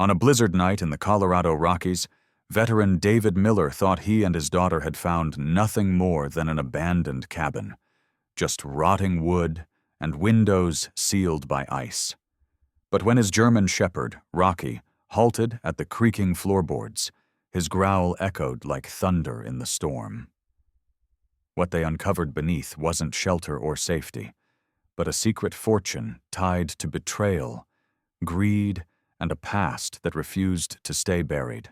On a blizzard night in the Colorado Rockies, veteran David Miller thought he and his daughter had found nothing more than an abandoned cabin, just rotting wood and windows sealed by ice. But when his German shepherd, Rocky, halted at the creaking floorboards, his growl echoed like thunder in the storm. What they uncovered beneath wasn't shelter or safety, but a secret fortune tied to betrayal, greed, and a past that refused to stay buried.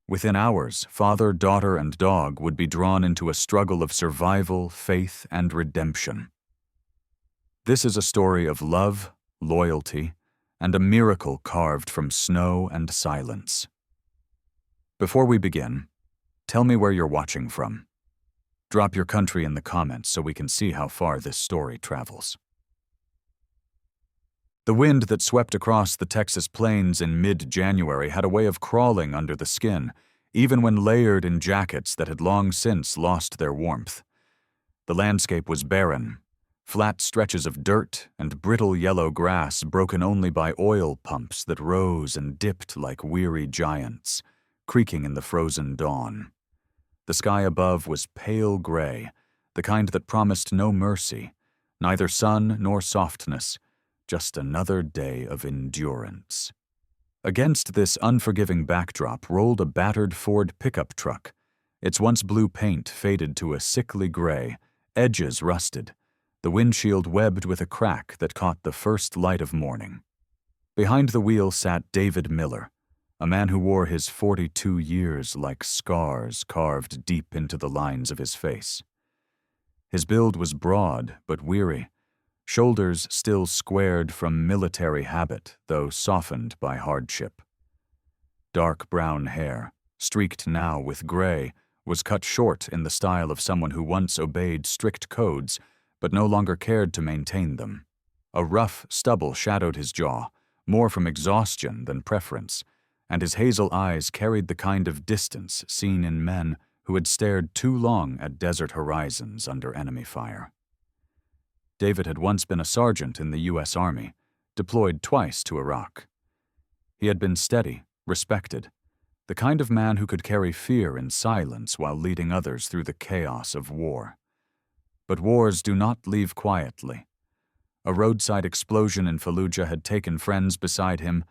Within hours, father, daughter, and dog would be drawn into a struggle of survival, faith, and redemption. This is a story of love, loyalty, and a miracle carved from snow and silence. Before we begin, tell me where you're watching from. Drop your country in the comments so we can see how far this story travels. The wind that swept across the Texas plains in mid-January had a way of crawling under the skin, even when layered in jackets that had long since lost their warmth. The landscape was barren, flat stretches of dirt and brittle yellow grass broken only by oil pumps that rose and dipped like weary giants, creaking in the frozen dawn. The sky above was pale gray, the kind that promised no mercy, neither sun nor softness, just another day of endurance. Against this unforgiving backdrop rolled a battered Ford pickup truck, its once blue paint faded to a sickly gray, edges rusted, the windshield webbed with a crack that caught the first light of morning. Behind the wheel sat David Miller, a man who wore his 42 years like scars carved deep into the lines of his face. His build was broad but weary, shoulders still squared from military habit, though softened by hardship. Dark brown hair, streaked now with gray, was cut short in the style of someone who once obeyed strict codes but no longer cared to maintain them. A rough stubble shadowed his jaw, more from exhaustion than preference, and his hazel eyes carried the kind of distance seen in men who had stared too long at desert horizons under enemy fire. David had once been a sergeant in the U.S. Army, deployed twice to Iraq. He had been steady, respected, the kind of man who could carry fear in silence while leading others through the chaos of war. But wars do not leave quietly. A roadside explosion in Fallujah had taken friends beside him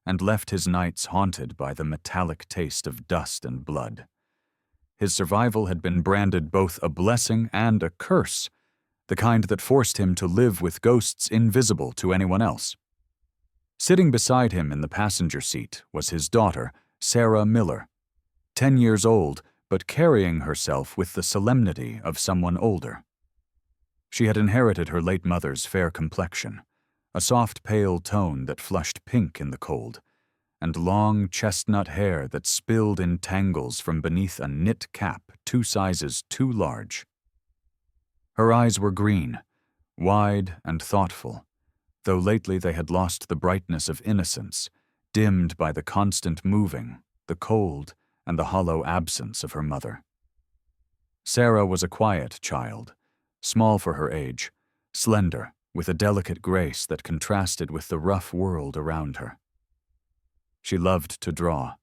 and left his nights haunted by the metallic taste of dust and blood. His survival had been branded both a blessing and a curse, the kind that forced him to live with ghosts invisible to anyone else. Sitting beside him in the passenger seat was his daughter, Sarah Miller, 10 years old, but carrying herself with the solemnity of someone older. She had inherited her late mother's fair complexion, a soft pale tone that flushed pink in the cold, and long chestnut hair that spilled in tangles from beneath a knit cap 2 sizes too large. Her eyes were green, wide and thoughtful, though lately they had lost the brightness of innocence, dimmed by the constant moving, the cold, and the hollow absence of her mother. Sarah was a quiet child, small for her age, slender, with a delicate grace that contrasted with the rough world around her. She loved to draw.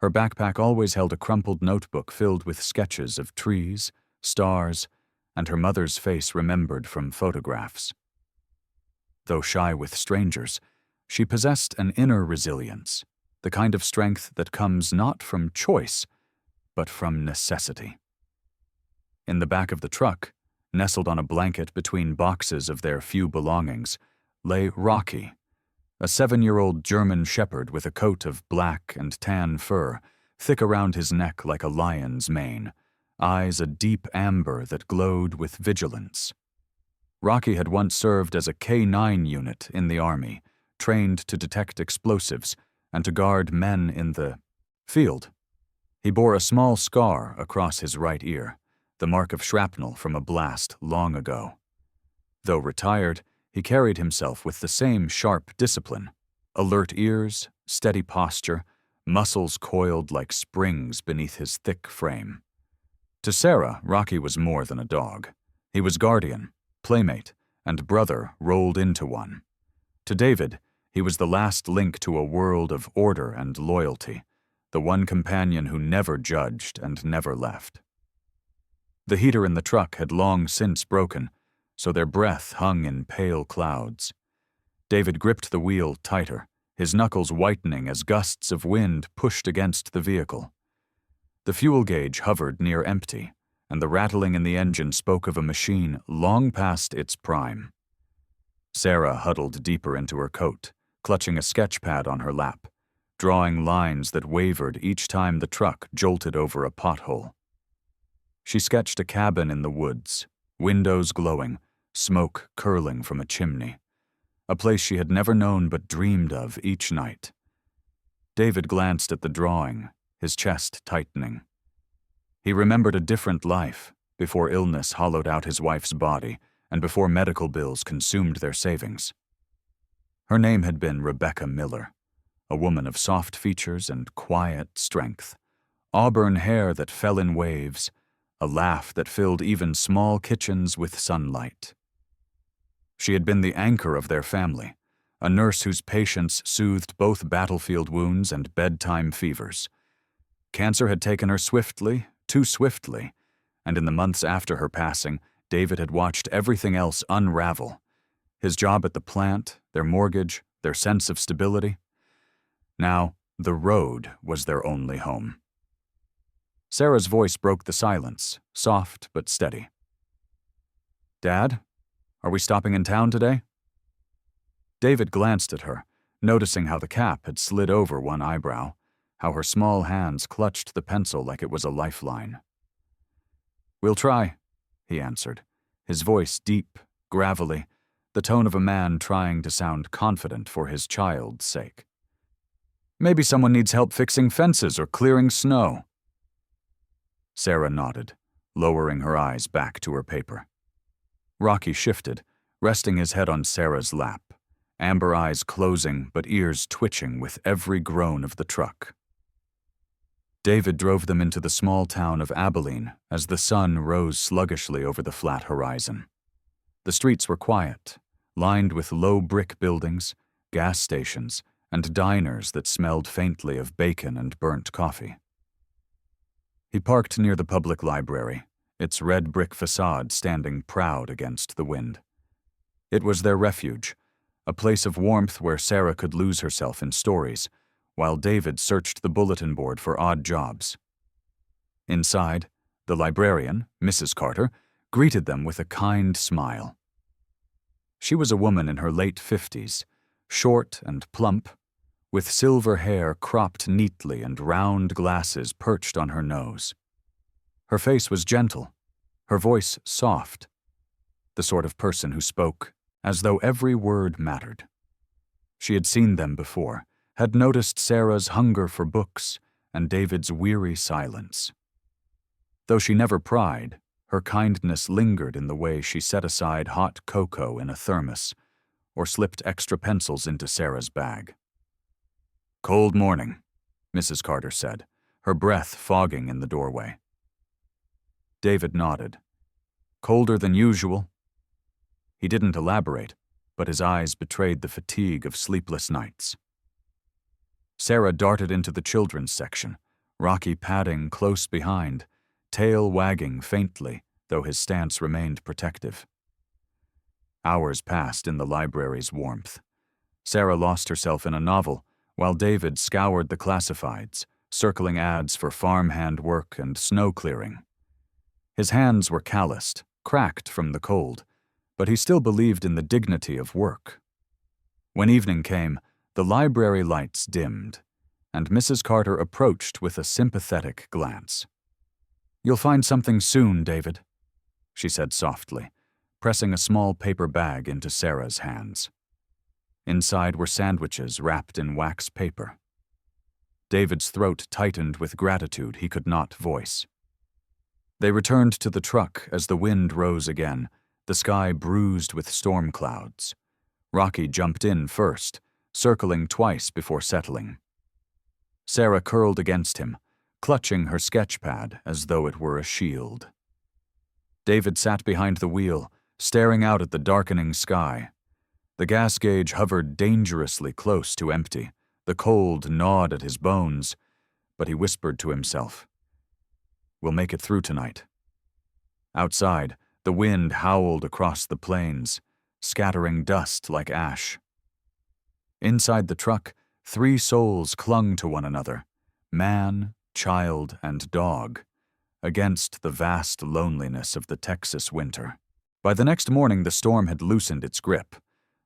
Her backpack always held a crumpled notebook filled with sketches of trees, stars, and her mother's face remembered from photographs. Though shy with strangers, she possessed an inner resilience, the kind of strength that comes not from choice, but from necessity. In the back of the truck, nestled on a blanket between boxes of their few belongings, lay Rocky, a 7-year-old German shepherd with a coat of black and tan fur, thick around his neck like a lion's mane, eyes a deep amber that glowed with vigilance. Rocky had once served as a K-9 unit in the Army, trained to detect explosives and to guard men in the field. He bore a small scar across his right ear, the mark of shrapnel from a blast long ago. Though retired, he carried himself with the same sharp discipline, alert ears, steady posture, muscles coiled like springs beneath his thick frame. To Sarah, Rocky was more than a dog. He was guardian, playmate, and brother rolled into one. To David, He was the last link to a world of order and loyalty, the one companion who never judged and never left. The heater in the truck had long since broken, so their breath hung in pale clouds. David gripped the wheel tighter, his knuckles whitening as gusts of wind pushed against the vehicle. The fuel gauge hovered near empty, and the rattling in the engine spoke of a machine long past its prime. Sarah huddled deeper into her coat, clutching a sketch pad on her lap, drawing lines that wavered each time the truck jolted over a pothole. She sketched a cabin in the woods, windows glowing, smoke curling from a chimney, a place she had never known but dreamed of each night. David glanced at the drawing, his chest tightening. He remembered a different life, before illness hollowed out his wife's body and before medical bills consumed their savings. Her name had been Rebecca Miller, a woman of soft features and quiet strength, auburn hair that fell in waves, a laugh that filled even small kitchens with sunlight. She had been the anchor of their family, a nurse whose patience soothed both battlefield wounds and bedtime fevers. Cancer had taken her swiftly, too swiftly, and in the months after her passing, David had watched everything else unravel. His job at the plant, their mortgage, their sense of stability. Now, the road was their only home. Sarah's voice broke the silence, soft but steady. "Dad, are we stopping in town today?" David glanced at her, noticing how the cap had slid over one eyebrow, how her small hands clutched the pencil like it was a lifeline. "We'll try," he answered, his voice deep, gravelly, the tone of a man trying to sound confident for his child's sake. "Maybe someone needs help fixing fences or clearing snow." Sarah nodded, lowering her eyes back to her paper. Rocky shifted, resting his head on Sarah's lap, amber eyes closing but ears twitching with every groan of the truck. David drove them into the small town of Abilene as the sun rose sluggishly over the flat horizon. The streets were quiet, lined with low brick buildings, gas stations, and diners that smelled faintly of bacon and burnt coffee. He parked near the public library, its red brick facade standing proud against the wind. It was their refuge, a place of warmth where Sarah could lose herself in stories, while David searched the bulletin board for odd jobs. Inside, the librarian, Mrs. Carter, greeted them with a kind smile. She was a woman in her late 50s, short and plump, with silver hair cropped neatly and round glasses perched on her nose. Her face was gentle, her voice soft, the sort of person who spoke as though every word mattered. She had seen them before, had noticed Sarah's hunger for books and David's weary silence. Though she never pried, her kindness lingered in the way she set aside hot cocoa in a thermos or slipped extra pencils into Sarah's bag. "Cold morning," Mrs. Carter said, her breath fogging in the doorway. David nodded. "Colder than usual?" He didn't elaborate, but his eyes betrayed the fatigue of sleepless nights. Sarah darted into the children's section, Rocky padding close behind, tail wagging faintly, though his stance remained protective. Hours passed in the library's warmth. Sarah lost herself in a novel, while David scoured the classifieds, circling ads for farmhand work and snow clearing. His hands were calloused, cracked from the cold, but he still believed in the dignity of work. When evening came, the library lights dimmed, and Mrs. Carter approached with a sympathetic glance. "You'll find something soon, David," she said softly, pressing a small paper bag into Sarah's hands. Inside were sandwiches wrapped in wax paper. David's throat tightened with gratitude he could not voice. They returned to the truck as the wind rose again, the sky bruised with storm clouds. Rocky jumped in first, circling twice before settling. Sarah curled against him, clutching her sketch pad as though it were a shield. David sat behind the wheel, staring out at the darkening sky. The gas gauge hovered dangerously close to empty. The cold gnawed at his bones, but he whispered to himself, "We'll make it through tonight." Outside, the wind howled across the plains, scattering dust like ash. Inside the truck, 3 souls clung to one another, man, child, and dog, against the vast loneliness of the Texas winter. By the next morning, the storm had loosened its grip.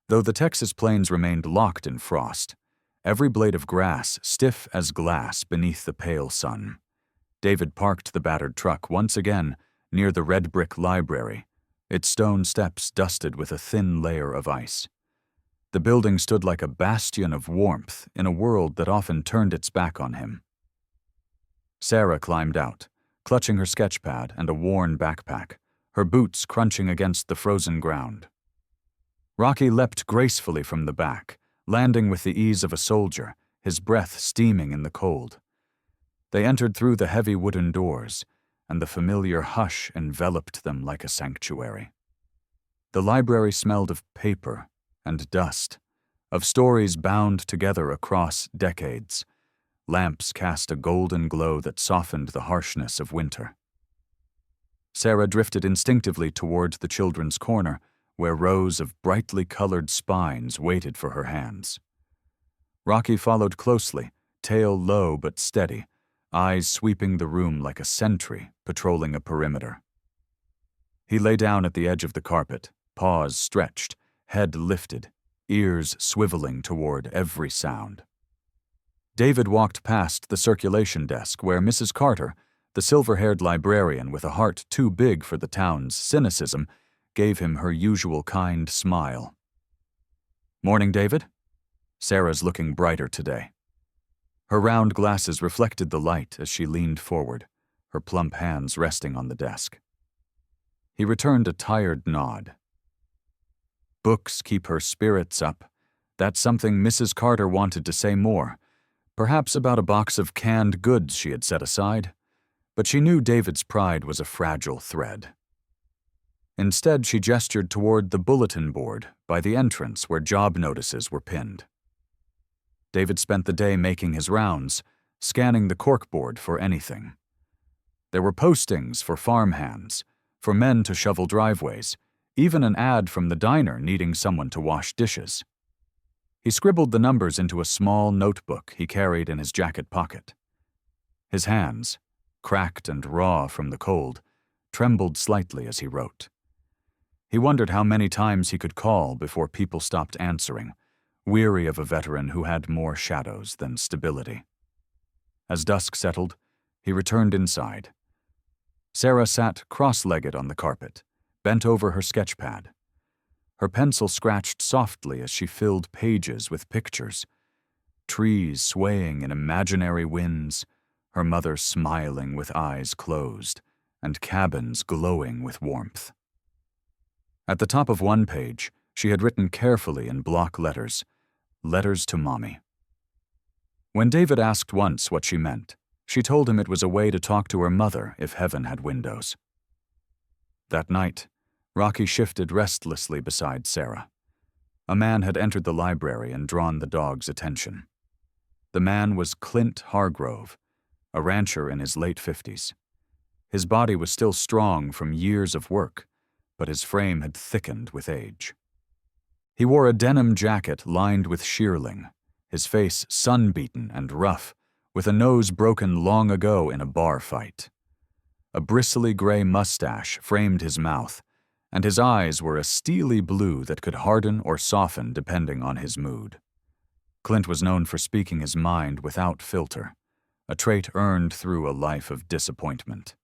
Though the Texas plains remained locked in frost, every blade of grass stiff as glass beneath the pale sun. David parked the battered truck once again near the red brick library, its stone steps dusted with a thin layer of ice. The building stood like a bastion of warmth in a world that often turned its back on him. Sarah climbed out, clutching her sketchpad and a worn backpack, her boots crunching against the frozen ground. Rocky leapt gracefully from the back, landing with the ease of a soldier, his breath steaming in the cold. They entered through the heavy wooden doors, and the familiar hush enveloped them like a sanctuary. The library smelled of paper and dust, of stories bound together across decades. Lamps cast a golden glow that softened the harshness of winter. Sarah drifted instinctively toward the children's corner, where rows of brightly colored spines waited for her hands. Rocky followed closely, tail low but steady, eyes sweeping the room like a sentry patrolling a perimeter. He lay down at the edge of the carpet, paws stretched, head lifted, ears swiveling toward every sound. David walked past the circulation desk where Mrs. Carter, the silver-haired librarian with a heart too big for the town's cynicism, gave him her usual kind smile. "Morning, David." Sarah's looking brighter today. Her round glasses reflected the light as she leaned forward, her plump hands resting on the desk. He returned a tired nod. Books keep her spirits up. That's something Mrs. Carter wanted to say more, perhaps about a box of canned goods she had set aside, but she knew David's pride was a fragile thread. Instead, she gestured toward the bulletin board by the entrance where job notices were pinned. David spent the day making his rounds, scanning the corkboard for anything. There were postings for farmhands, for men to shovel driveways, even an ad from the diner needing someone to wash dishes. He scribbled the numbers into a small notebook he carried in his jacket pocket. His hands, cracked and raw from the cold, trembled slightly as he wrote. He wondered how many times he could call before people stopped answering, weary of a veteran who had more shadows than stability. As dusk settled, he returned inside. Sarah sat cross-legged on the carpet, bent over her sketchpad. Her pencil scratched softly as she filled pages with pictures. Trees swaying in imaginary winds, her mother smiling with eyes closed, and cabins glowing with warmth. At the top of one page, she had written carefully in block letters, "Letters to Mommy." When David asked once what she meant, she told him it was a way to talk to her mother if heaven had windows. That night, Rocky shifted restlessly beside Sarah. A man had entered the library and drawn the dog's attention. The man was Clint Hargrove, a rancher in his late 50s. His body was still strong from years of work, but his frame had thickened with age. He wore a denim jacket lined with shearling, his face sun-beaten and rough, with a nose broken long ago in a bar fight. A bristly gray mustache framed his mouth, and his eyes were a steely blue that could harden or soften depending on his mood. Clint was known for speaking his mind without filter, a trait earned through a life of disappointment.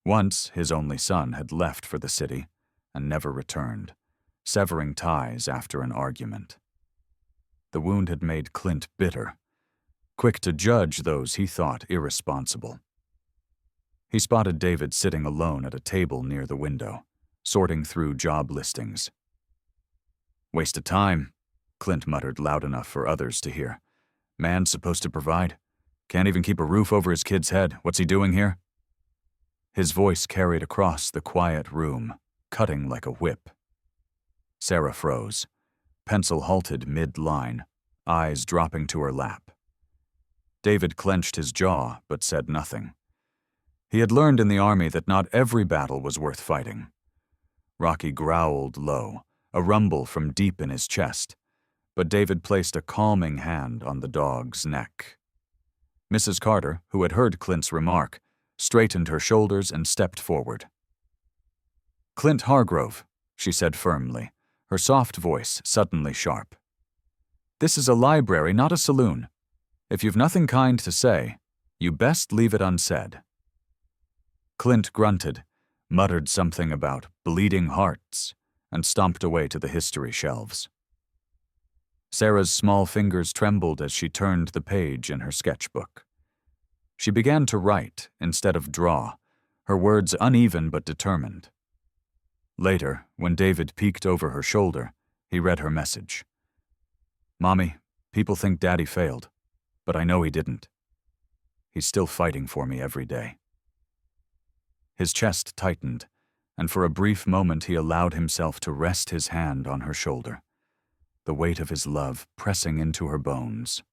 Once, his only son had left for the city and never returned, severing ties after an argument. The wound had made Clint bitter, quick to judge those he thought irresponsible. He spotted David sitting alone at a table near the window, sorting through job listings. "Waste of time," Clint muttered loud enough for others to hear. "Man's supposed to provide. Can't even keep a roof over his kid's head. What's he doing here?" His voice carried across the quiet room, cutting like a whip. Sarah froze. pencil halted mid-line, eyes dropping to her lap. David clenched his jaw but said nothing. He had learned in the army that not every battle was worth fighting. Rocky growled low, a rumble from deep in his chest, but David placed a calming hand on the dog's neck. Mrs. Carter, who had heard Clint's remark, straightened her shoulders and stepped forward. "Clint Hargrove," she said firmly, her soft voice suddenly sharp. "This is a library, not a saloon. If you've nothing kind to say, you best leave it unsaid." Clint grunted, muttered something about bleeding hearts, and stomped away to the history shelves. Sarah's small fingers trembled as she turned the page in her sketchbook. She began to write instead of draw, her words uneven but determined. Later, when David peeked over her shoulder, he read her message. "Mommy, people think Daddy failed, but I know he didn't. He's still fighting for me every day." His chest tightened, and for a brief moment he allowed himself to rest his hand on her shoulder, the weight of his love pressing into her bones.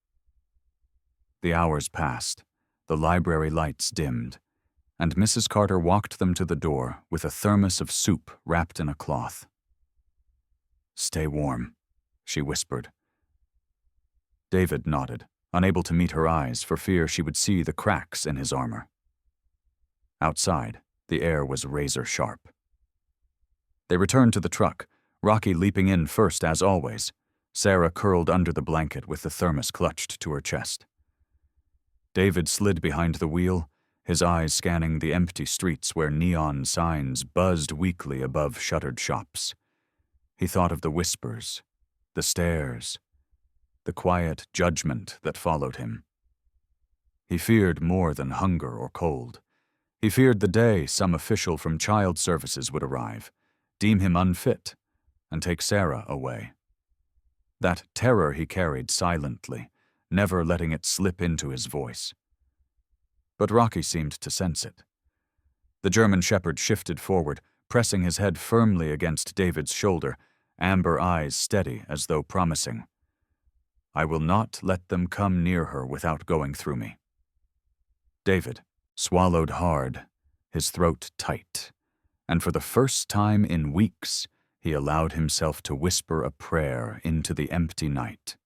The hours passed, the library lights dimmed, and Mrs. Carter walked them to the door with a thermos of soup wrapped in a cloth. "Stay warm," she whispered. David nodded, unable to meet her eyes for fear she would see the cracks in his armor. Outside, the air was razor-sharp. They returned to the truck, Rocky leaping in first as always, Sarah curled under the blanket with the thermos clutched to her chest. David slid behind the wheel, his eyes scanning the empty streets where neon signs buzzed weakly above shuttered shops. He thought of the whispers, the stares, the quiet judgment that followed him. He feared more than hunger or cold. He feared the day some official from child services would arrive, deem him unfit, and take Sarah away. That terror he carried silently, never letting it slip into his voice. But Rocky seemed to sense it. The German shepherd shifted forward, pressing his head firmly against David's shoulder, amber eyes steady as though promising, "I will not let them come near her without going through me." David swallowed hard, his throat tight, and for the first time in weeks, he allowed himself to whisper a prayer into the empty night.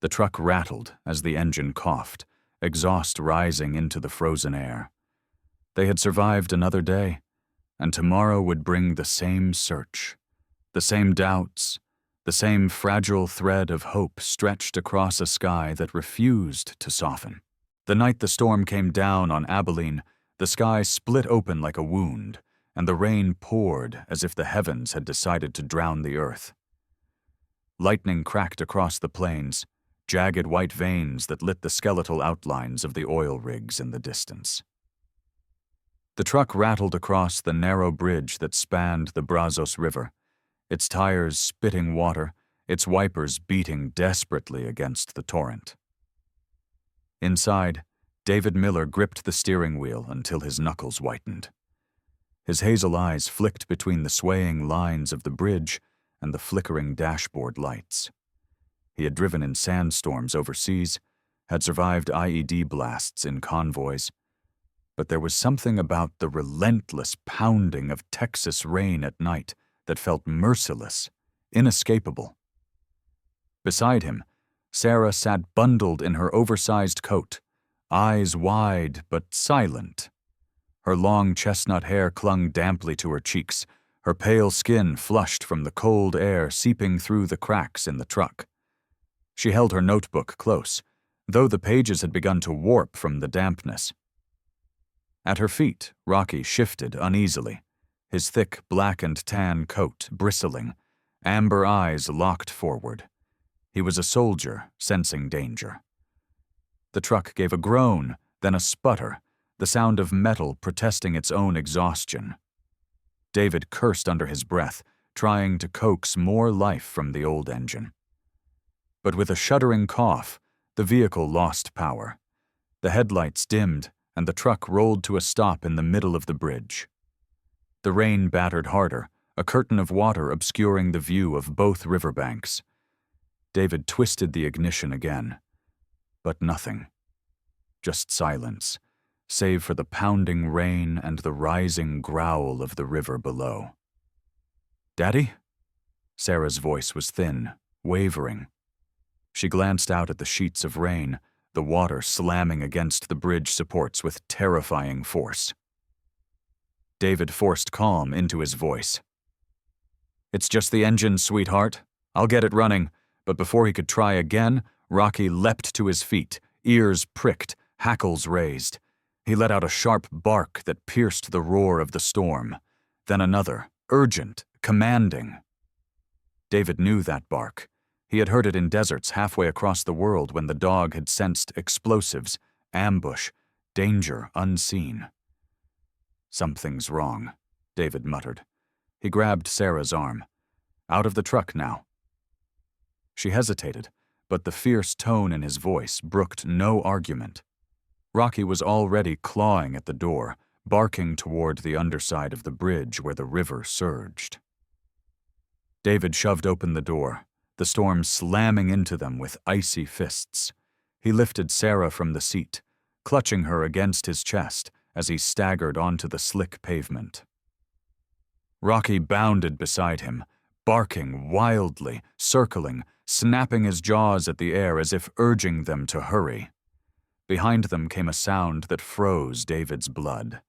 The truck rattled as the engine coughed, exhaust rising into the frozen air. They had survived another day, and tomorrow would bring the same search, the same doubts, the same fragile thread of hope stretched across a sky that refused to soften. The night the storm came down on Abilene, the sky split open like a wound, and the rain poured as if the heavens had decided to drown the earth. Lightning cracked across the plains, jagged white veins that lit the skeletal outlines of the oil rigs in the distance. The truck rattled across the narrow bridge that spanned the Brazos River, its tires spitting water, its wipers beating desperately against the torrent. Inside, David Miller gripped the steering wheel until his knuckles whitened. His hazel eyes flicked between the swaying lines of the bridge and the flickering dashboard lights. He had driven in sandstorms overseas, had survived IED blasts in convoys, but there was something about the relentless pounding of Texas rain at night that felt merciless, inescapable. Beside him, Sarah sat bundled in her oversized coat, eyes wide but silent. Her long chestnut hair clung damply to her cheeks, her pale skin flushed from the cold air seeping through the cracks in the truck. She held her notebook close, though the pages had begun to warp from the dampness. At her feet, Rocky shifted uneasily, his thick black and tan coat bristling, amber eyes locked forward. He was a soldier, sensing danger. The truck gave a groan, then a sputter, the sound of metal protesting its own exhaustion. David cursed under his breath, trying to coax more life from the old engine. But with a shuddering cough, the vehicle lost power. The headlights dimmed, and the truck rolled to a stop in the middle of the bridge. The rain battered harder, a curtain of water obscuring the view of both riverbanks. David twisted the ignition again. But nothing. Just silence, save for the pounding rain and the rising growl of the river below. "Daddy?" Sarah's voice was thin, wavering. She glanced out at the sheets of rain, the water slamming against the bridge supports with terrifying force. David forced calm into his voice. "It's just the engine, sweetheart. I'll get it running." But before he could try again, Rocky leapt to his feet, ears pricked, hackles raised. He let out a sharp bark that pierced the roar of the storm. Then another, urgent, commanding. David knew that bark. He had heard it in deserts halfway across the world when the dog had sensed explosives, ambush, danger unseen. "Something's wrong," David muttered. He grabbed Sarah's arm. "Out of the truck now." She hesitated, but the fierce tone in his voice brooked no argument. Rocky was already clawing at the door, barking toward the underside of the bridge where the river surged. David shoved open the door, the storm slamming into them with icy fists. He lifted Sarah from the seat, clutching her against his chest as he staggered onto the slick pavement. Rocky bounded beside him, barking wildly, circling, snapping his jaws at the air as if urging them to hurry. Behind them came a sound that froze David's blood.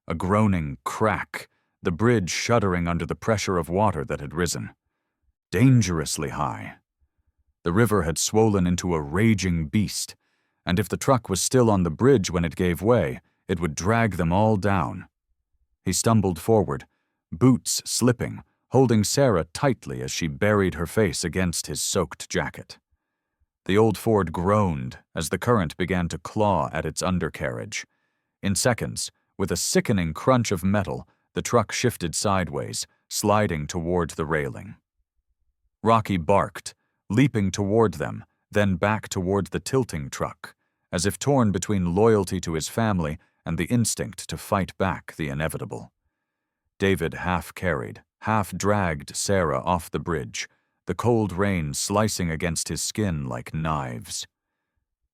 A groaning crack, the bridge shuddering under the pressure of water that had risen. Dangerously high. The river had swollen into a raging beast, and if the truck was still on the bridge when it gave way, it would drag them all down. He stumbled forward, boots slipping, holding Sarah tightly as she buried her face against his soaked jacket. The old Ford groaned as the current began to claw at its undercarriage. In seconds, with a sickening crunch of metal, the truck shifted sideways, sliding toward the railing. Rocky barked, leaping toward them, then back toward the tilting truck, as if torn between loyalty to his family and the instinct to fight back the inevitable. David half-carried, half-dragged Sarah off the bridge, the cold rain slicing against his skin like knives.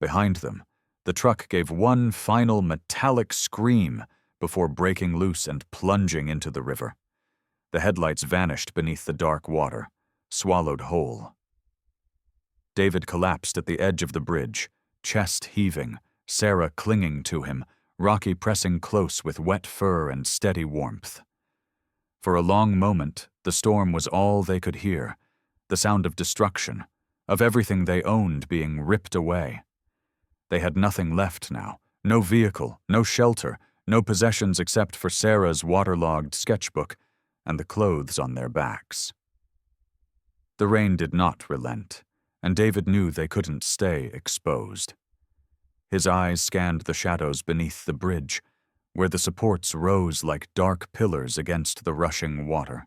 Behind them, the truck gave one final metallic scream before breaking loose and plunging into the river. The headlights vanished beneath the dark water, swallowed whole. David collapsed at the edge of the bridge, chest heaving, Sarah clinging to him, Rocky pressing close with wet fur and steady warmth. For a long moment, the storm was all they could hear, the sound of destruction, of everything they owned being ripped away. They had nothing left now, no vehicle, no shelter, no possessions except for Sarah's waterlogged sketchbook and the clothes on their backs. The rain did not relent, and David knew they couldn't stay exposed. His eyes scanned the shadows beneath the bridge, where the supports rose like dark pillars against the rushing water.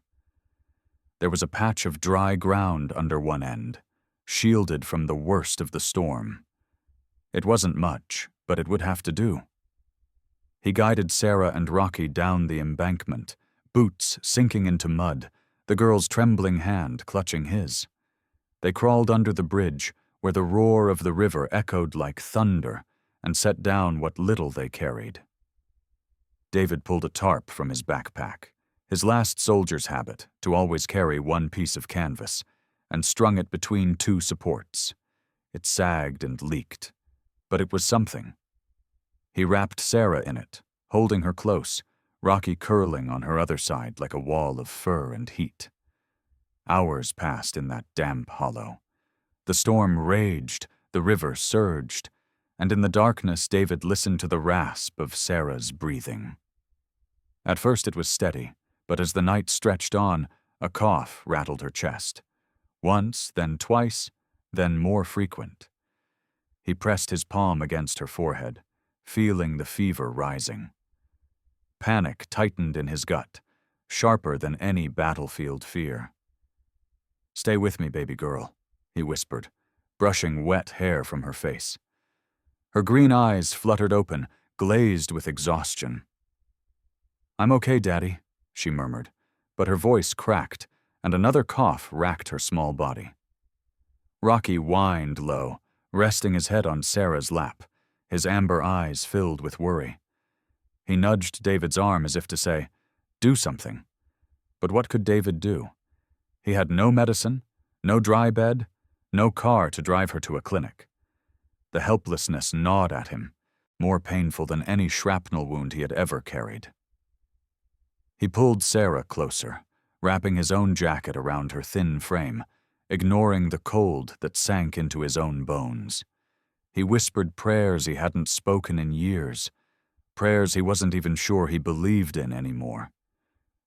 There was a patch of dry ground under one end, shielded from the worst of the storm. It wasn't much, but it would have to do. He guided Sarah and Rocky down the embankment, boots sinking into mud, the girl's trembling hand clutching his. They crawled under the bridge, where the roar of the river echoed like thunder, and set down what little they carried. David pulled a tarp from his backpack, his last soldier's habit to always carry one piece of canvas, and strung it between two supports. It sagged and leaked, but it was something. He wrapped Sarah in it, holding her close, Rocky curling on her other side like a wall of fur and heat. Hours passed in that damp hollow. The storm raged, the river surged, and in the darkness David listened to the rasp of Sarah's breathing. At first it was steady, but as the night stretched on, a cough rattled her chest. Once, then twice, then more frequent. He pressed his palm against her forehead, feeling the fever rising. Panic tightened in his gut, sharper than any battlefield fear. "Stay with me, baby girl," he whispered, brushing wet hair from her face. Her green eyes fluttered open, glazed with exhaustion. "I'm okay, Daddy," she murmured, but her voice cracked, and another cough racked her small body. Rocky whined low, resting his head on Sarah's lap, his amber eyes filled with worry. He nudged David's arm as if to say, "Do something." But what could David do? He had no medicine, no dry bed, no car to drive her to a clinic. The helplessness gnawed at him, more painful than any shrapnel wound he had ever carried. He pulled Sarah closer, wrapping his own jacket around her thin frame, ignoring the cold that sank into his own bones. He whispered prayers he hadn't spoken in years, prayers he wasn't even sure he believed in anymore.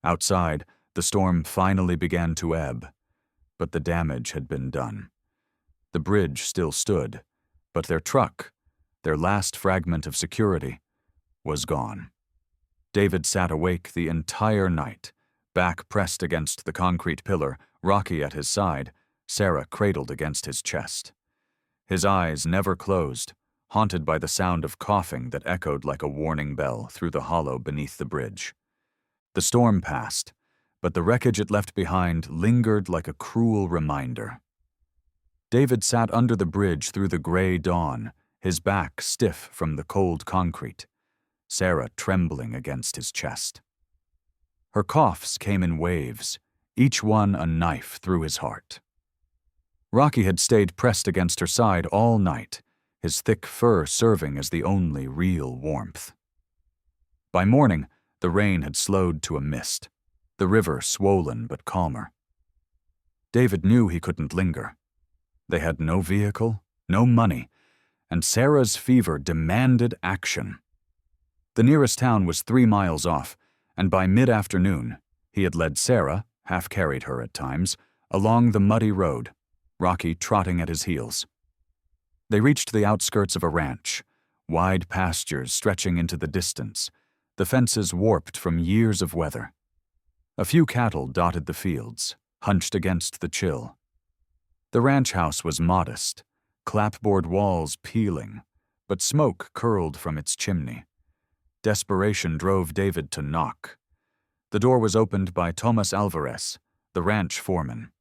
Outside, the storm finally began to ebb, but the damage had been done. The bridge still stood, but their truck, their last fragment of security, was gone. David sat awake the entire night, back pressed against the concrete pillar, Rocky at his side, Sarah cradled against his chest. His eyes never closed, haunted by the sound of coughing that echoed like a warning bell through the hollow beneath the bridge. The storm passed, but the wreckage it left behind lingered like a cruel reminder. David sat under the bridge through the gray dawn, his back stiff from the cold concrete, Sarah trembling against his chest. Her coughs came in waves, each one a knife through his heart. Rocky had stayed pressed against her side all night, his thick fur serving as the only real warmth. By morning, the rain had slowed to a mist, the river swollen but calmer. David knew he couldn't linger. They had no vehicle, no money, and Sarah's fever demanded action. The nearest town was 3 miles off, and by mid-afternoon, he had led Sarah, half-carried her at times, along the muddy road, Rocky trotting at his heels. They reached the outskirts of a ranch, wide pastures stretching into the distance, the fences warped from years of weather. A few cattle dotted the fields, hunched against the chill. The ranch house was modest, clapboard walls peeling, but smoke curled from its chimney. Desperation drove David to knock. The door was opened by Tomas Alvarez, the ranch foreman.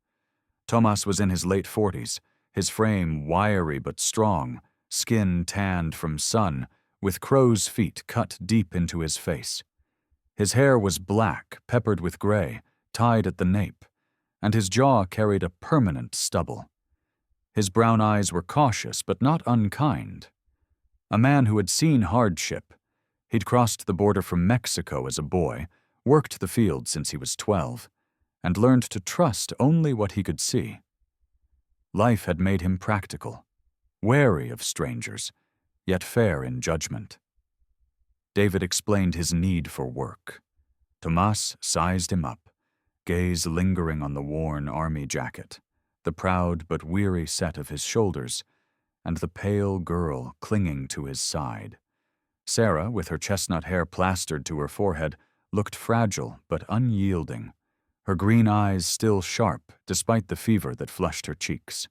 Tomas was in his late 40s, his frame wiry but strong, skin tanned from sun, with crow's feet cut deep into his face. His hair was black, peppered with gray, tied at the nape, and his jaw carried a permanent stubble. His brown eyes were cautious but not unkind. A man who had seen hardship. He'd crossed the border from Mexico as a boy, worked the field since he was 12, and learned to trust only what he could see. Life had made him practical, wary of strangers, yet fair in judgment. David explained his need for work. Tomas sized him up, gaze lingering on the worn army jacket, the proud but weary set of his shoulders, and the pale girl clinging to his side. Sarah, with her chestnut hair plastered to her forehead, looked fragile but unyielding, her green eyes still sharp despite the fever that flushed her cheeks.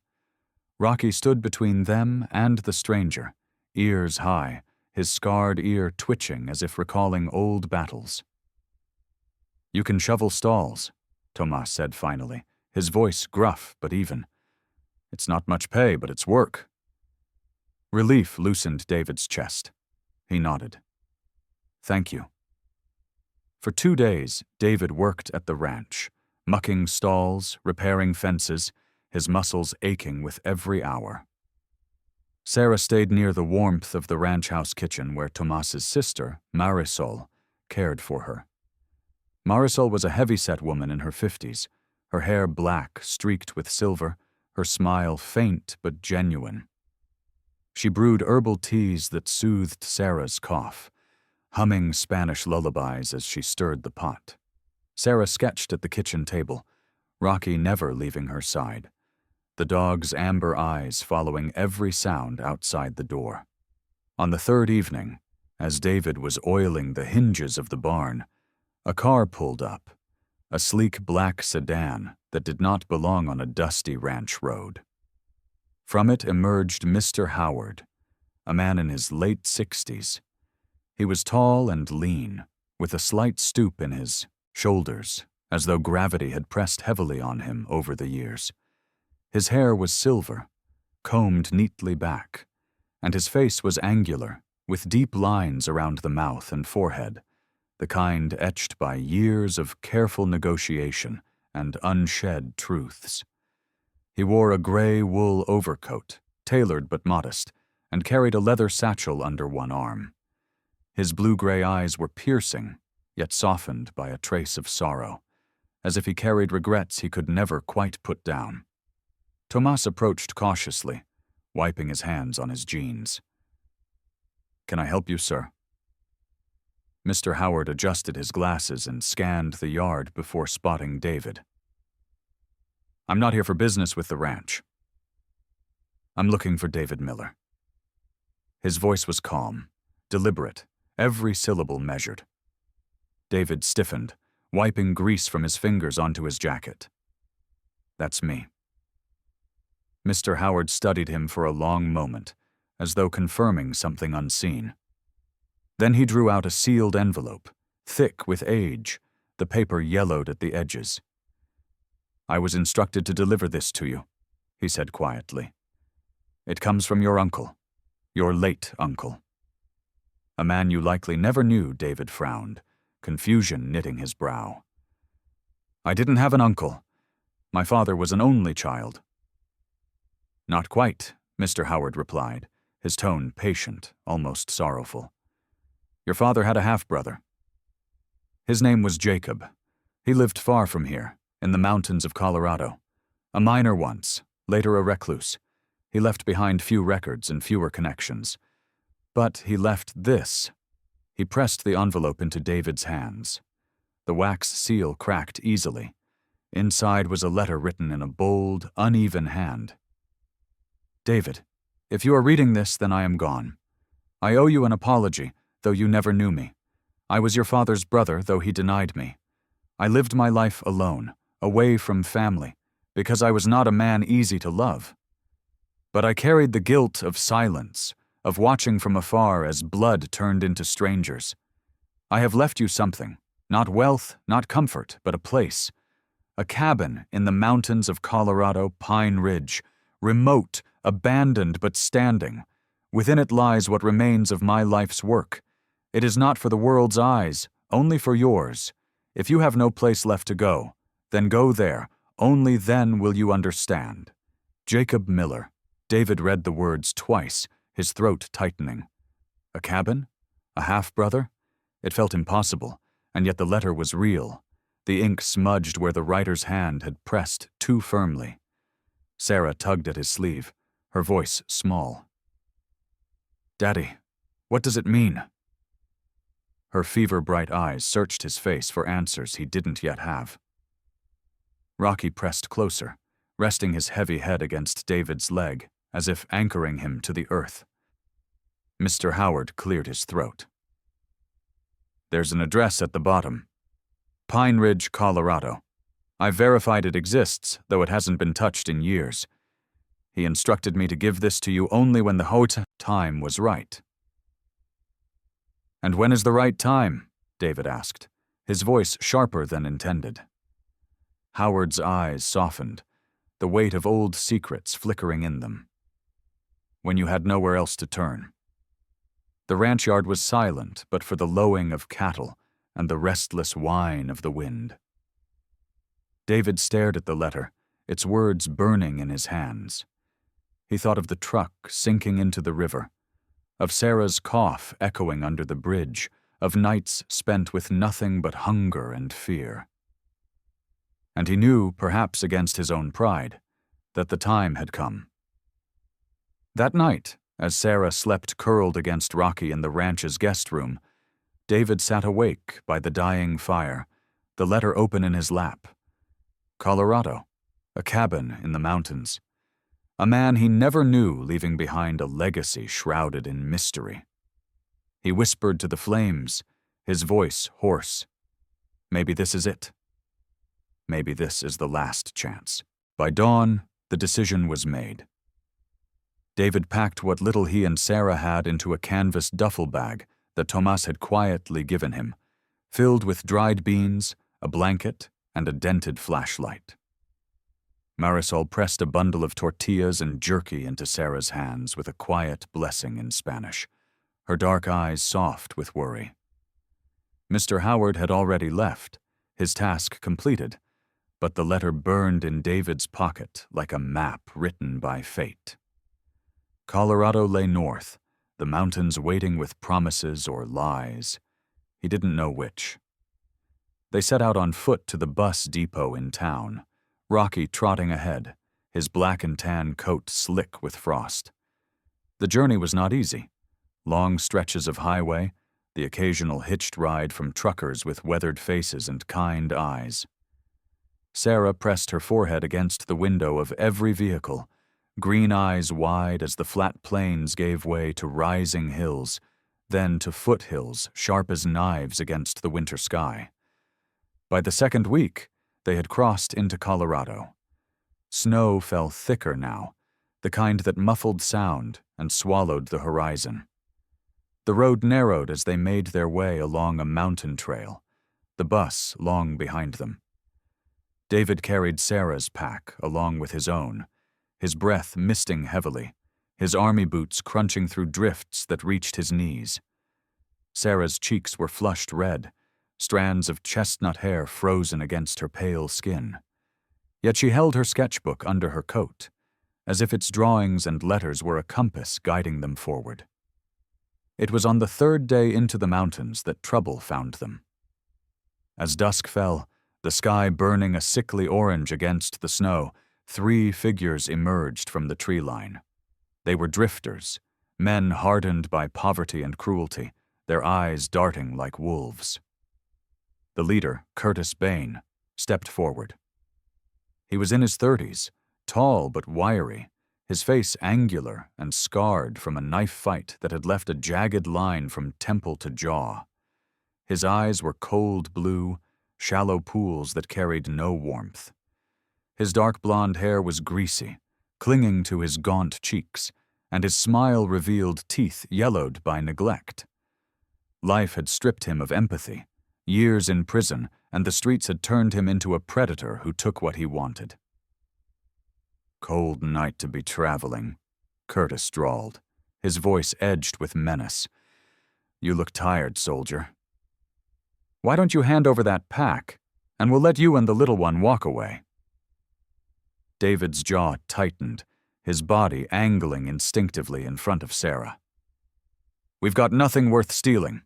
Rocky stood between them and the stranger, ears high, his scarred ear twitching as if recalling old battles. "You can shovel stalls," Tomas said finally, his voice gruff but even. "It's not much pay, but it's work." Relief loosened David's chest. He nodded. "Thank you." For 2 days, David worked at the ranch, mucking stalls, repairing fences, his muscles aching with every hour. Sarah stayed near the warmth of the ranch house kitchen where Tomas's sister, Marisol, cared for her. Marisol was a heavy-set woman in her 50s, her hair black, streaked with silver, her smile faint but genuine. She brewed herbal teas that soothed Sarah's cough, humming Spanish lullabies as she stirred the pot. Sarah sketched at the kitchen table, Rocky never leaving her side, the dog's amber eyes following every sound outside the door. On the 3rd evening, as David was oiling the hinges of the barn, a car pulled up, a sleek black sedan that did not belong on a dusty ranch road. From it emerged Mr. Howard, a man in his late 60s. He was tall and lean, with a slight stoop in his shoulders, as though gravity had pressed heavily on him over the years. His hair was silver, combed neatly back, and his face was angular, with deep lines around the mouth and forehead, the kind etched by years of careful negotiation and unshed truths. He wore a gray wool overcoat, tailored but modest, and carried a leather satchel under one arm. His blue-gray eyes were piercing, yet softened by a trace of sorrow, as if he carried regrets he could never quite put down. Tomas approached cautiously, wiping his hands on his jeans. "Can I help you, sir?" Mr. Howard adjusted his glasses and scanned the yard before spotting David. "I'm not here for business with the ranch. I'm looking for David Miller." His voice was calm, deliberate, every syllable measured. David stiffened, wiping grease from his fingers onto his jacket. "That's me." Mr. Howard studied him for a long moment, as though confirming something unseen. Then he drew out a sealed envelope, thick with age, the paper yellowed at the edges. "I was instructed to deliver this to you," he said quietly. "It comes from your uncle, your late uncle." A man you likely never knew, David frowned, confusion knitting his brow. "I didn't have an uncle. My father was an only child." "Not quite," Mr. Howard replied, his tone patient, almost sorrowful. "Your father had a half-brother. His name was Jacob. He lived far from here, in the mountains of Colorado. A miner once, later a recluse. He left behind few records and fewer connections. But he left this." He pressed the envelope into David's hands. The wax seal cracked easily. Inside was a letter written in a bold, uneven hand. "David, if you are reading this, then I am gone. I owe you an apology, though you never knew me. I was your father's brother, though he denied me. I lived my life alone, away from family, because I was not a man easy to love. But I carried the guilt of silence, of watching from afar as blood turned into strangers. I have left you something, not wealth, not comfort, but a place. A cabin in the mountains of Colorado, Pine Ridge, remote, abandoned but standing. Within it lies what remains of my life's work. It is not for the world's eyes, only for yours. If you have no place left to go, then go there. Only then will you understand. Jacob Miller." David read the words twice, his throat tightening. A cabin? A half-brother? It felt impossible, and yet the letter was real. The ink smudged where the writer's hand had pressed too firmly. Sarah tugged at his sleeve, her voice small. "Daddy, what does it mean?" Her fever-bright eyes searched his face for answers he didn't yet have. Rocky pressed closer, resting his heavy head against David's leg, as if anchoring him to the earth. Mr. Howard cleared his throat. "There's an address at the bottom. Pine Ridge, Colorado. I've verified it exists, though it hasn't been touched in years. He instructed me to give this to you only when the time was right." "And when is the right time?" David asked, his voice sharper than intended. Howard's eyes softened, the weight of old secrets flickering in them. "When you had nowhere else to turn." The ranch yard was silent but for the lowing of cattle and the restless whine of the wind. David stared at the letter, its words burning in his hands. He thought of the truck sinking into the river, of Sarah's cough echoing under the bridge, of nights spent with nothing but hunger and fear. And he knew, perhaps against his own pride, that the time had come. That night, as Sarah slept curled against Rocky in the ranch's guest room, David sat awake by the dying fire, the letter open in his lap. Colorado, a cabin in the mountains. A man he never knew leaving behind a legacy shrouded in mystery. He whispered to the flames, his voice hoarse. Maybe this is it. Maybe this is the last chance. By dawn, the decision was made. David packed what little he and Sarah had into a canvas duffel bag that Tomas had quietly given him, filled with dried beans, a blanket, and a dented flashlight. Marisol pressed a bundle of tortillas and jerky into Sarah's hands with a quiet blessing in Spanish, her dark eyes soft with worry. Mr. Howard had already left, his task completed, but the letter burned in David's pocket like a map written by fate. Colorado lay north, the mountains waiting with promises or lies. He didn't know which. They set out on foot to the bus depot in town, Rocky trotting ahead, his black and tan coat slick with frost. The journey was not easy. Long stretches of highway, the occasional hitched ride from truckers with weathered faces and kind eyes. Sarah pressed her forehead against the window of every vehicle, green eyes wide as the flat plains gave way to rising hills, then to foothills sharp as knives against the winter sky. By the second week, they had crossed into Colorado. Snow fell thicker now, the kind that muffled sound and swallowed the horizon. The road narrowed as they made their way along a mountain trail, the bus long behind them. David carried Sarah's pack along with his own, his breath misting heavily, his army boots crunching through drifts that reached his knees. Sarah's cheeks were flushed red, strands of chestnut hair frozen against her pale skin. Yet she held her sketchbook under her coat, as if its drawings and letters were a compass guiding them forward. It was on the third day into the mountains that trouble found them. As dusk fell, the sky burning a sickly orange against the snow, 3 figures emerged from the tree line. They were drifters, men hardened by poverty and cruelty, their eyes darting like wolves. The leader, Curtis Bain, stepped forward. He was in his 30s, tall but wiry, his face angular and scarred from a knife fight that had left a jagged line from temple to jaw. His eyes were cold blue, shallow pools that carried no warmth. His dark blonde hair was greasy, clinging to his gaunt cheeks, and his smile revealed teeth yellowed by neglect. Life had stripped him of empathy, years in prison, and the streets had turned him into a predator who took what he wanted. "Cold night to be traveling," Curtis drawled, his voice edged with menace. "You look tired, soldier. Why don't you hand over that pack, and we'll let you and the little one walk away?" David's jaw tightened, his body angling instinctively in front of Sarah. "We've got nothing worth stealing."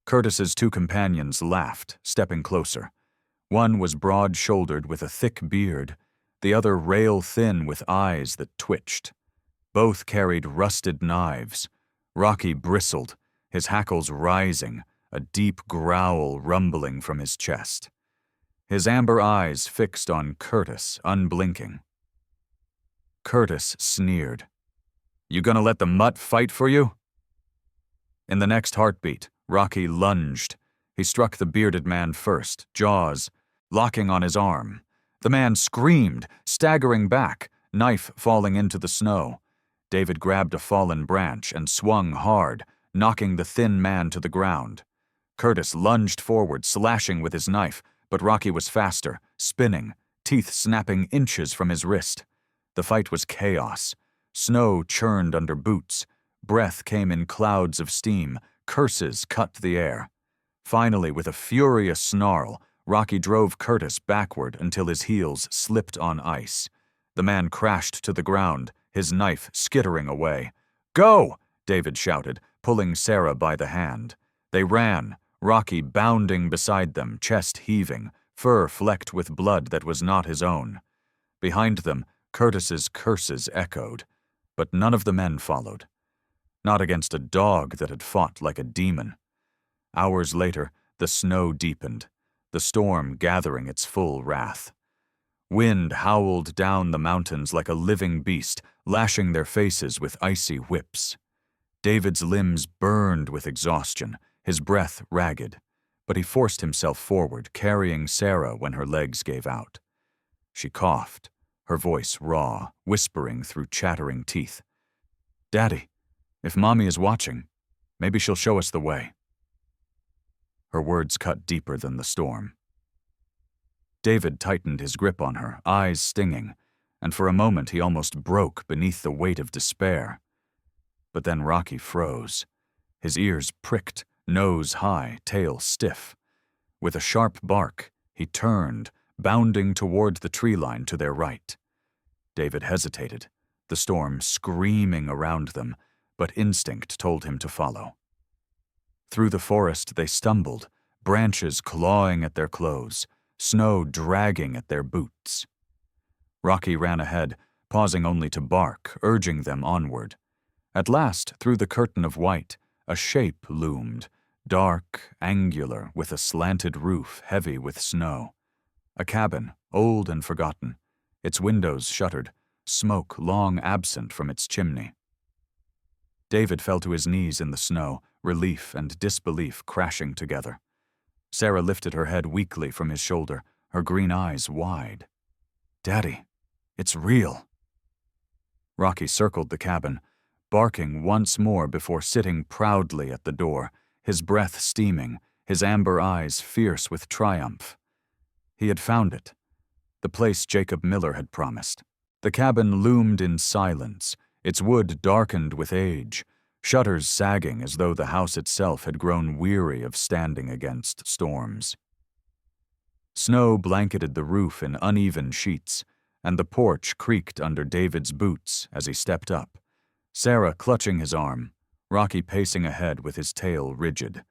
Curtis's 2 companions laughed, stepping closer. One was broad-shouldered with a thick beard, the other rail-thin with eyes that twitched. Both carried rusted knives. Rocky bristled, his hackles rising, a deep growl rumbling from his chest. His amber eyes fixed on Curtis, unblinking. Curtis sneered. "You gonna let the mutt fight for you?" In the next heartbeat, Rocky lunged. He struck the bearded man first, jaws locking on his arm. The man screamed, staggering back, knife falling into the snow. David grabbed a fallen branch and swung hard, knocking the thin man to the ground. Curtis lunged forward, slashing with his knife, but Rocky was faster, spinning, teeth snapping inches from his wrist. The fight was chaos. Snow churned under boots. Breath came in clouds of steam. Curses cut the air. Finally, with a furious snarl, Rocky drove Curtis backward until his heels slipped on ice. The man crashed to the ground, his knife skittering away. "Go!" David shouted, pulling Sarah by the hand. They ran, Rocky bounding beside them, chest heaving, fur flecked with blood that was not his own. Behind them, Curtis's curses echoed, but none of the men followed. Not against a dog that had fought like a demon. Hours later, the snow deepened, the storm gathering its full wrath. Wind howled down the mountains like a living beast, lashing their faces with icy whips. David's limbs burned with exhaustion, his breath ragged, but he forced himself forward, carrying Sarah when her legs gave out. She coughed, her voice raw, whispering through chattering teeth. "Daddy, if Mommy is watching, maybe she'll show us the way." Her words cut deeper than the storm. David tightened his grip on her, eyes stinging, and for a moment he almost broke beneath the weight of despair. But then Rocky froze. His ears pricked, nose high, tail stiff. With a sharp bark, he turned, bounding toward the tree line to their right. David hesitated, the storm screaming around them, but instinct told him to follow. Through the forest they stumbled, branches clawing at their clothes, snow dragging at their boots. Rocky ran ahead, pausing only to bark, urging them onward. At last, through the curtain of white, a shape loomed, dark, angular, with a slanted roof heavy with snow. A cabin, old and forgotten, its windows shuttered, smoke long absent from its chimney. David fell to his knees in the snow, relief and disbelief crashing together. Sarah lifted her head weakly from his shoulder, her green eyes wide. "Daddy, it's real." Rocky circled the cabin, barking once more before sitting proudly at the door, his breath steaming, his amber eyes fierce with triumph. He had found it, the place Jacob Miller had promised. The cabin loomed in silence, its wood darkened with age, shutters sagging as though the house itself had grown weary of standing against storms. Snow blanketed the roof in uneven sheets, and the porch creaked under David's boots as he stepped up, Sarah clutching his arm, Rocky pacing ahead with his tail rigid.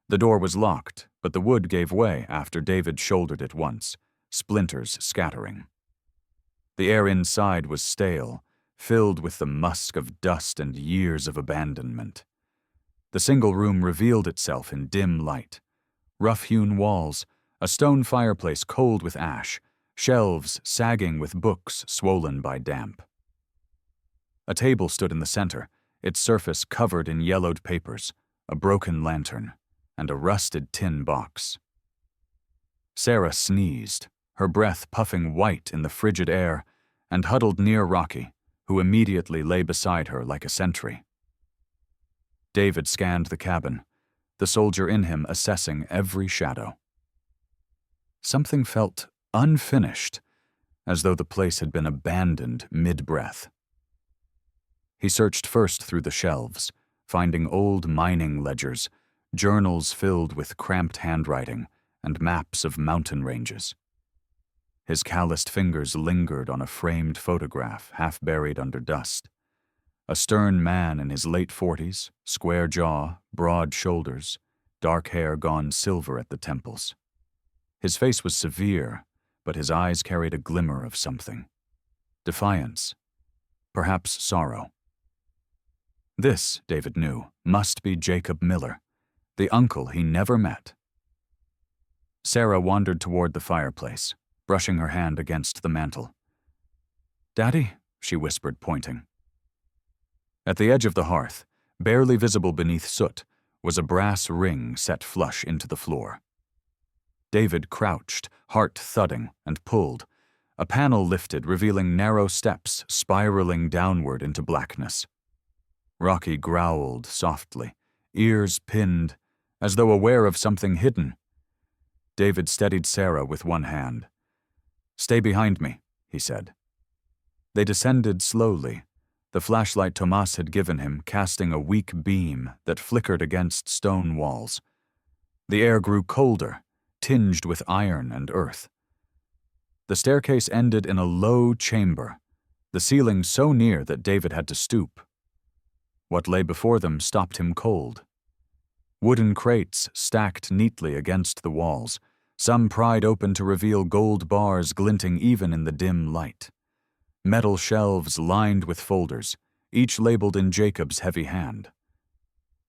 The door was locked, but the wood gave way after David shouldered it once, splinters scattering. The air inside was stale, filled with the musk of dust and years of abandonment. The single room revealed itself in dim light. Rough-hewn walls, a stone fireplace cold with ash, shelves sagging with books swollen by damp. A table stood in the center, its surface covered in yellowed papers, a broken lantern, and a rusted tin box. Sarah sneezed, her breath puffing white in the frigid air, and huddled near Rocky, who immediately lay beside her like a sentry. David scanned the cabin, the soldier in him assessing every shadow. Something felt unfinished, as though the place had been abandoned mid-breath. He searched first through the shelves, finding old mining ledgers, journals filled with cramped handwriting, and maps of mountain ranges. His calloused fingers lingered on a framed photograph half buried under dust. A stern man in his late 40s, square jaw, broad shoulders, dark hair gone silver at the temples. His face was severe, but his eyes carried a glimmer of something. Defiance, perhaps sorrow. This, David knew, must be Jacob Miller, the uncle he never met. Sarah wandered toward the fireplace, brushing her hand against the mantel. "Daddy," she whispered, pointing. At the edge of the hearth, barely visible beneath soot, was a brass ring set flush into the floor. David crouched, heart thudding, and pulled. A panel lifted, revealing narrow steps spiraling downward into blackness. Rocky growled softly, ears pinned, as though aware of something hidden. David steadied Sarah with one hand. "Stay behind me," he said. They descended slowly, the flashlight Tomas had given him casting a weak beam that flickered against stone walls. The air grew colder, tinged with iron and earth. The staircase ended in a low chamber, the ceiling so near that David had to stoop. What lay before them stopped him cold. Wooden crates stacked neatly against the walls, some pried open to reveal gold bars glinting even in the dim light. Metal shelves lined with folders, each labeled in Jacob's heavy hand.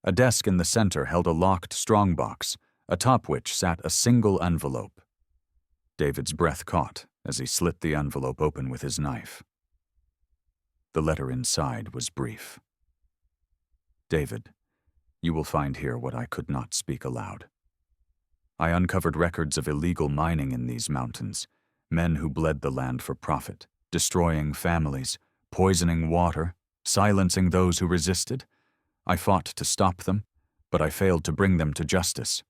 A desk in the center held a locked strongbox, atop which sat a single envelope. David's breath caught as he slit the envelope open with his knife. The letter inside was brief. "David, you will find here what I could not speak aloud. I uncovered records of illegal mining in these mountains, men who bled the land for profit, destroying families, poisoning water, silencing those who resisted. I fought to stop them, but I failed to bring them to justice.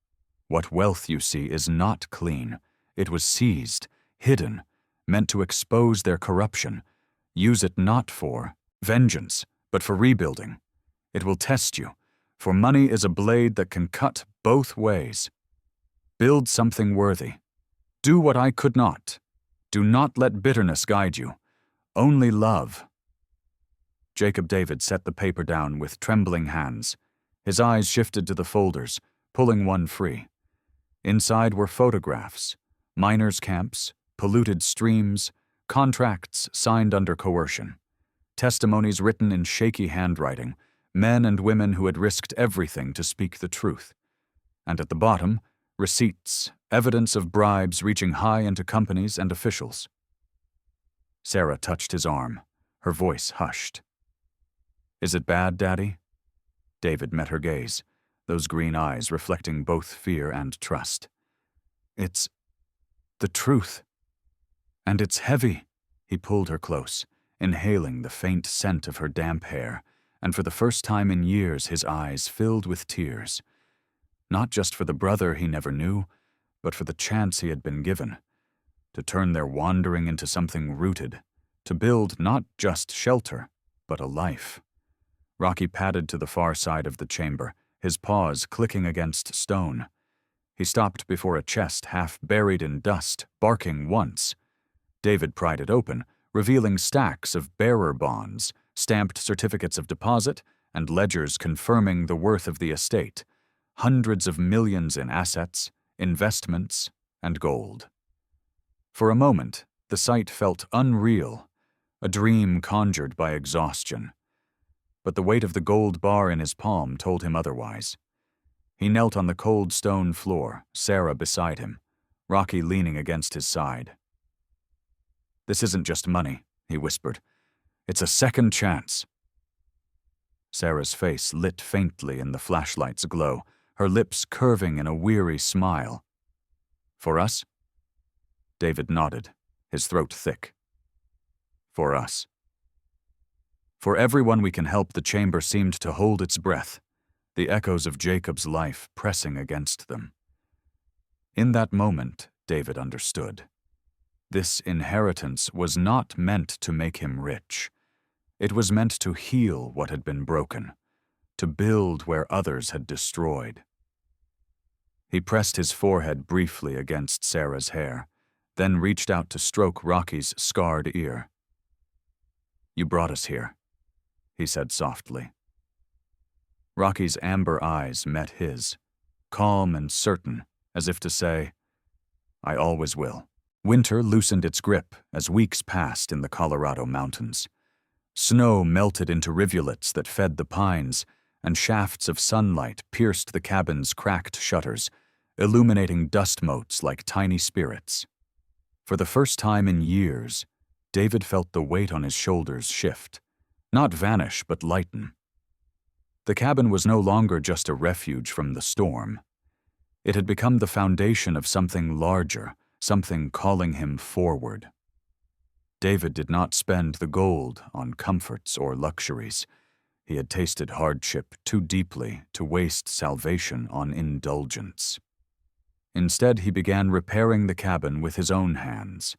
What wealth you see is not clean. It was seized, hidden, meant to expose their corruption. Use it not for vengeance, but for rebuilding. It will test you, for money is a blade that can cut both ways. Build something worthy. Do what I could not. Do not let bitterness guide you. Only love. Jacob David set the paper down with trembling hands. His eyes shifted to the folders, pulling one free. Inside were photographs, miners' camps, polluted streams, contracts signed under coercion, testimonies written in shaky handwriting, men and women who had risked everything to speak the truth. And at the bottom, receipts, evidence of bribes reaching high into companies and officials. Sarah touched his arm, her voice hushed. "Is it bad, Daddy?" David met her gaze, those green eyes reflecting both fear and trust. "It's the truth. And it's heavy." He pulled her close, inhaling the faint scent of her damp hair, and for the first time in years his eyes filled with tears. Not just for the brother he never knew, but for the chance he had been given, to turn their wandering into something rooted, to build not just shelter, but a life. Rocky padded to the far side of the chamber, his paws clicking against stone. He stopped before a chest half buried in dust, barking once. David pried it open, revealing stacks of bearer bonds, stamped certificates of deposit, and ledgers confirming the worth of the estate. Hundreds of millions in assets, investments, and gold. For a moment, the sight felt unreal, a dream conjured by exhaustion. But the weight of the gold bar in his palm told him otherwise. He knelt on the cold stone floor, Sarah beside him, Rocky leaning against his side. "This isn't just money," he whispered. "It's a second chance." Sarah's face lit faintly in the flashlight's glow, her lips curving in a weary smile. "For us?" David nodded, his throat thick. "For us." For everyone we can help, the chamber seemed to hold its breath, the echoes of Jacob's life pressing against them. In that moment, David understood. This inheritance was not meant to make him rich. It was meant to heal what had been broken, to build where others had destroyed. He pressed his forehead briefly against Sarah's hair, then reached out to stroke Rocky's scarred ear. "You brought us here," he said softly. Rocky's amber eyes met his, calm and certain, as if to say, "I always will." Winter loosened its grip as weeks passed in the Colorado mountains. Snow melted into rivulets that fed the pines, and shafts of sunlight pierced the cabin's cracked shutters, illuminating dust motes like tiny spirits. For the first time in years, David felt the weight on his shoulders shift, not vanish but lighten. The cabin was no longer just a refuge from the storm. It had become the foundation of something larger, something calling him forward. David did not spend the gold on comforts or luxuries. He had tasted hardship too deeply to waste salvation on indulgence. Instead, he began repairing the cabin with his own hands.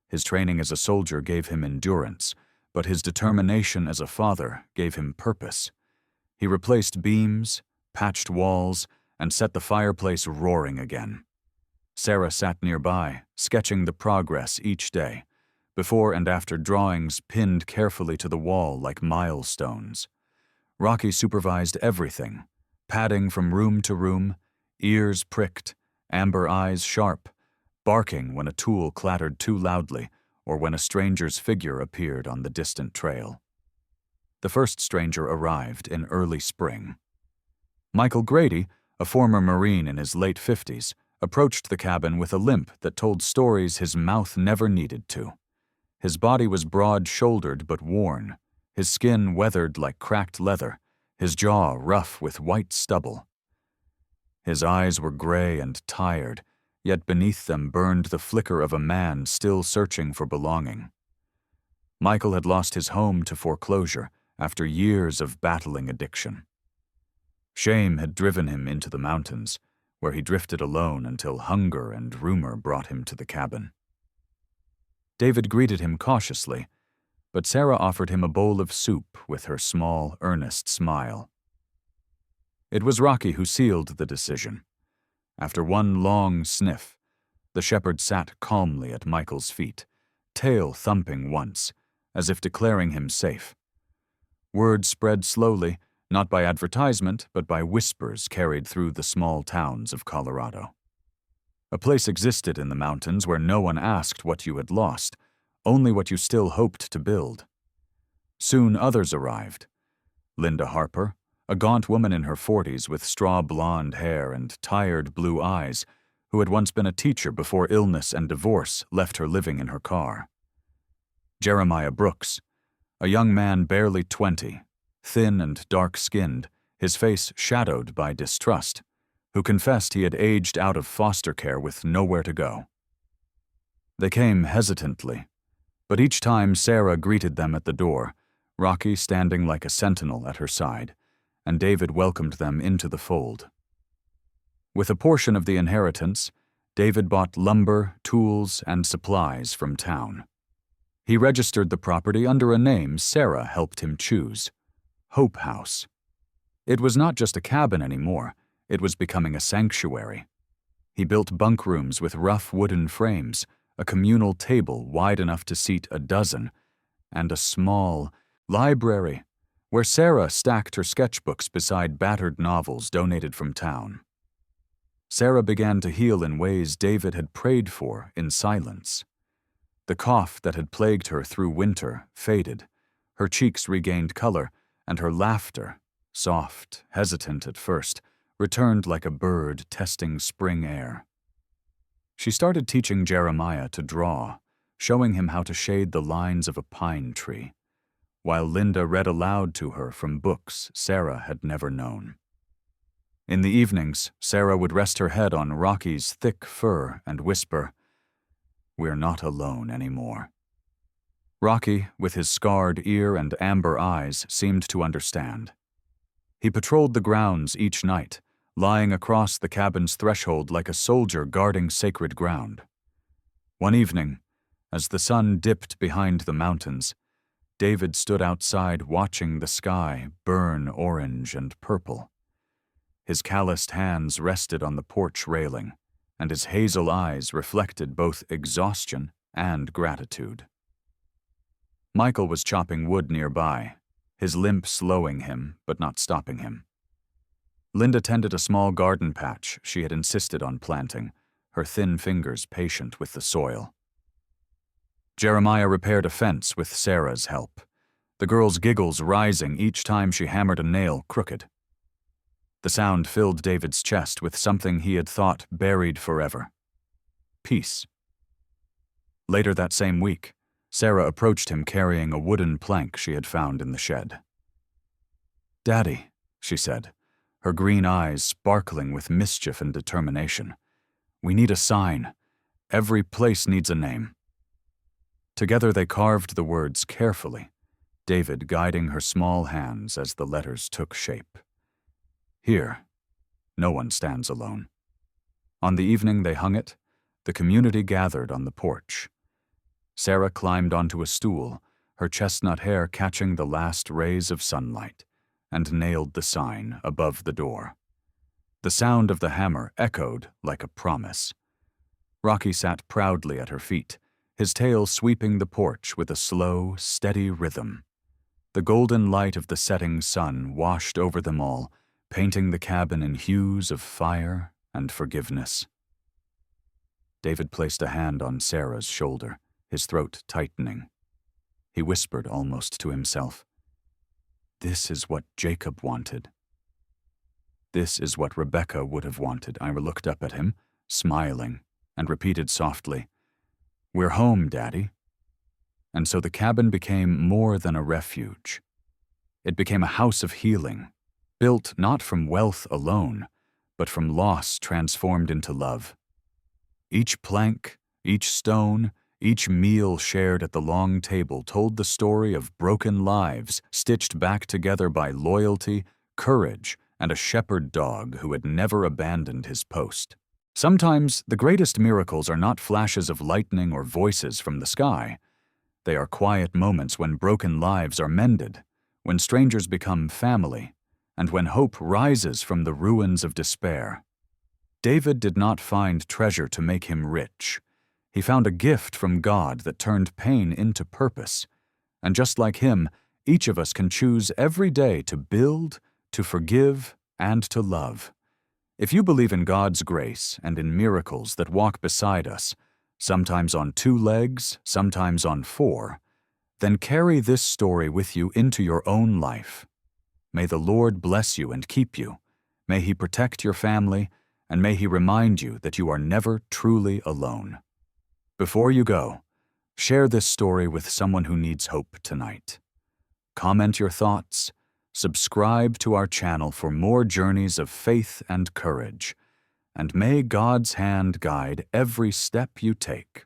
His training as a soldier gave him endurance, but his determination as a father gave him purpose. He replaced beams, patched walls, and set the fireplace roaring again. Sarah sat nearby, sketching the progress each day, before and after drawings pinned carefully to the wall like milestones. Rocky supervised everything, padding from room to room, ears pricked, amber eyes sharp, barking when a tool clattered too loudly or when a stranger's figure appeared on the distant trail. The first stranger arrived in early spring. Michael Grady, a former Marine in his late 50s, approached the cabin with a limp that told stories his mouth never needed to. His body was broad-shouldered but worn, his skin weathered like cracked leather, his jaw rough with white stubble. His eyes were gray and tired, yet beneath them burned the flicker of a man still searching for belonging. Michael had lost his home to foreclosure after years of battling addiction. Shame had driven him into the mountains, where he drifted alone until hunger and rumor brought him to the cabin. David greeted him cautiously, but Sarah offered him a bowl of soup with her small, earnest smile. It was Rocky who sealed the decision. After one long sniff, the shepherd sat calmly at Michael's feet, tail thumping once, as if declaring him safe. Word spread slowly, not by advertisement, but by whispers carried through the small towns of Colorado. A place existed in the mountains where no one asked what you had lost, only what you still hoped to build. Soon others arrived. Linda Harper, a gaunt woman in her 40s with straw blonde hair and tired blue eyes, who had once been a teacher before illness and divorce left her living in her car. Jeremiah Brooks, a young man barely 20, thin and dark-skinned, his face shadowed by distrust, who confessed he had aged out of foster care with nowhere to go. They came hesitantly, but each time Sarah greeted them at the door, Rocky standing like a sentinel at her side, and David welcomed them into the fold. With a portion of the inheritance, David bought lumber, tools, and supplies from town. He registered the property under a name Sarah helped him choose, Hope House. It was not just a cabin anymore, it was becoming a sanctuary. He built bunk rooms with rough wooden frames, a communal table wide enough to seat a dozen, and a small library where Sarah stacked her sketchbooks beside battered novels donated from town. Sarah began to heal in ways David had prayed for in silence. The cough that had plagued her through winter faded, her cheeks regained color, and her laughter, soft, hesitant at first, returned like a bird testing spring air. She started teaching Jeremiah to draw, showing him how to shade the lines of a pine tree, while Linda read aloud to her from books Sarah had never known. In the evenings, Sarah would rest her head on Rocky's thick fur and whisper, "We're not alone anymore." Rocky, with his scarred ear and amber eyes, seemed to understand. He patrolled the grounds each night, lying across the cabin's threshold like a soldier guarding sacred ground. One evening, as the sun dipped behind the mountains, David stood outside watching the sky burn orange and purple. His calloused hands rested on the porch railing, and his hazel eyes reflected both exhaustion and gratitude. Michael was chopping wood nearby, his limp slowing him but not stopping him. Linda tended a small garden patch she had insisted on planting, her thin fingers patient with the soil. Jeremiah repaired a fence with Sarah's help, the girl's giggles rising each time she hammered a nail crooked. The sound filled David's chest with something he had thought buried forever: peace. Later that same week, Sarah approached him carrying a wooden plank she had found in the shed. "Daddy," she said, her green eyes sparkling with mischief and determination, "we need a sign. Every place needs a name." Together they carved the words carefully, David guiding her small hands as the letters took shape. Here, no one stands alone. On the evening they hung it, the community gathered on the porch. Sarah climbed onto a stool, her chestnut hair catching the last rays of sunlight, and nailed the sign above the door. The sound of the hammer echoed like a promise. Rocky sat proudly at her feet, his tail sweeping the porch with a slow, steady rhythm. The golden light of the setting sun washed over them all, painting the cabin in hues of fire and forgiveness. David placed a hand on Sarah's shoulder, his throat tightening. He whispered almost to himself, "This is what Jacob wanted. This is what Rebecca would have wanted." I looked up at him, smiling, and repeated softly, "We're home, Daddy." And so the cabin became more than a refuge. It became a house of healing, built not from wealth alone, but from loss transformed into love. Each plank, each stone, each meal shared at the long table told the story of broken lives stitched back together by loyalty, courage, and a shepherd dog who had never abandoned his post. Sometimes the greatest miracles are not flashes of lightning or voices from the sky. They are quiet moments when broken lives are mended, when strangers become family, and when hope rises from the ruins of despair. David did not find treasure to make him rich. He found a gift from God that turned pain into purpose. And just like him, each of us can choose every day to build, to forgive, and to love. If you believe in God's grace and in miracles that walk beside us, sometimes on 2 legs, sometimes on 4, then carry this story with you into your own life. May the Lord bless you and keep you. May He protect your family, and may He remind you that you are never truly alone. Before you go, share this story with someone who needs hope tonight. Comment your thoughts. Subscribe to our channel for more journeys of faith and courage. And may God's hand guide every step you take.